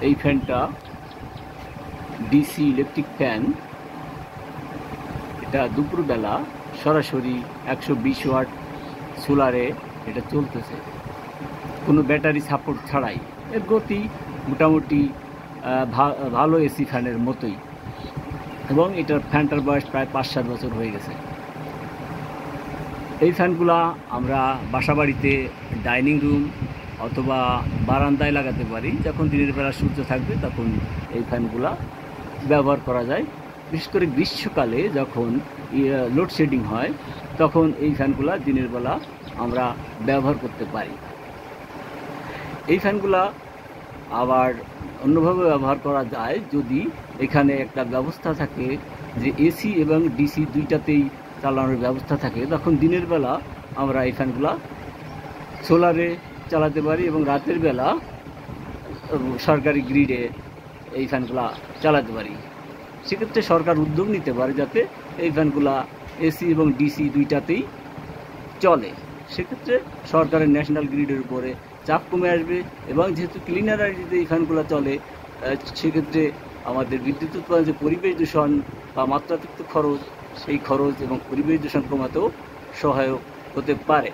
এই ফ্যানটা DC electric fan. এটা দুপুরবেলা সরাসরি 120 ওয়াট সোলারে এটা চলতেছে, কোনো ব্যাটারি সাপোর্ট ছাড়াই। এর গতি মোটামুটি ভালো এসি ফ্যানের মতোই, এবং এটার ফ্যানটার বয়স প্রায় 5-7 বছর হয়ে গেছে। এই ফ্যানগুলা আমরা বাসাবাড়িতে ডাইনিং রুম অথবা বারান্দায় লাগাতে পারি। যখন দিনের বেলা সূর্য থাকবে তখন এই ফ্যানগুলা ব্যবহার করা যায়। বিশেষ করে গ্রীষ্মকালে যখন লোডশেডিং হয় তখন এই ফ্যানগুলা দিনের বেলা আমরা ব্যবহার করতে পারি। এই ফ্যানগুলা আবার অন্যভাবে ব্যবহার করা যায় যদি এখানে একটা ব্যবস্থা থাকে যে এসি এবং ডিসি দুইটাতেই চালানোর ব্যবস্থা থাকে, তখন দিনের বেলা আমরা এই ফ্যানগুলা সোলারে চালাতে পারি এবং রাতের বেলা সরকারি গ্রিডে এই ফ্যানগুলা চালাতে পারি। সেক্ষেত্রে সরকার উদ্যোগ নিতে পারে যাতে এই ফ্যানগুলা এসি এবং ডিসি দুইটাতেই চলে। সেক্ষেত্রে সরকারের ন্যাশনাল গ্রিডের উপরে চাপ কমে আসবে, এবং যেহেতু ক্লিনার এনার্জিতে এই ফ্যানগুলো চলে, সেক্ষেত্রে আমাদের বিদ্যুৎ উৎপাদন যে পরিবেশ দূষণ বা মাত্রাতিরিক্ত খরচ, সেই খরচ এবং পরিবেশ দূষণ কমাতেও সহায়ক হতে পারে।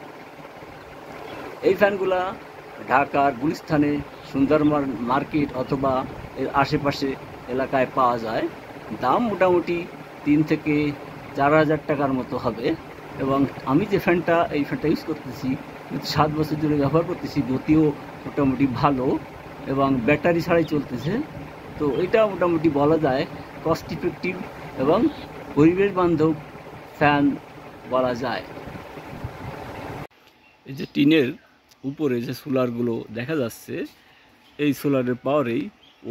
এই ফ্যানগুলা ঢাকার গুলিস্তানে সুন্দর মার্কেট অথবা এর আশেপাশে এলাকায় পাওয়া যায়। দাম মোটামুটি 3 থেকে 4 হাজার টাকার মতো হবে। এবং আমি যে ফ্যানটা ইউজ করতেছি 7 বছর ধরে ব্যবহার করতেছি, গতিও মোটামুটি ভালো এবং ব্যাটারি ছাড়াই চলতেছে। তো এটা মোটামুটি বলা যায় কস্ট ইফেক্টিভ এবং পরিবেশ বান্ধব ফ্যান বলা যায়। এই যে টিনের উপরে যে সোলারগুলো দেখা যাচ্ছে, এই সোলারের পাওয়ারেই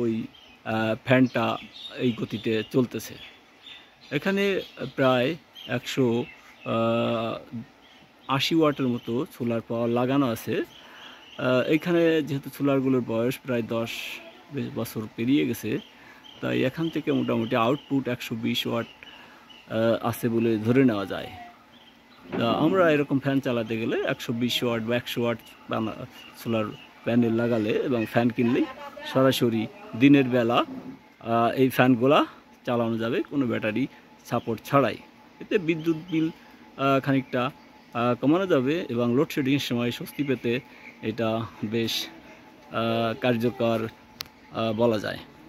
ওই ফ্যানটা এই গতিতে চলতেছে। এখানে প্রায় 180 ওয়াটের মতো সোলার পাওয়ার লাগানো আছে। এইখানে যেহেতু সোলারগুলোর বয়স প্রায় 10 বছর পেরিয়ে গেছে, তাই এখান থেকে মোটামুটি আউটপুট 120 ওয়াট আছে বলে ধরে নেওয়া যায়। আমরা এরকম ফ্যান চালাতে গেলে 120 ওয়াট বা 100 ওয়াট সোলার প্যানেল লাগালে এবং ফ্যান কিনলেই সরাসরি দিনের বেলা এই ফ্যানগুলা চালানো যাবে কোনো ব্যাটারি সাপোর্ট ছাড়াই। এতে বিদ্যুৎ বিল খানিকটা কমানো যাবে এবং লোডশেডিংয়ের সময় স্বস্তি পেতে এটা বেশ কার্যকর বলা যায়।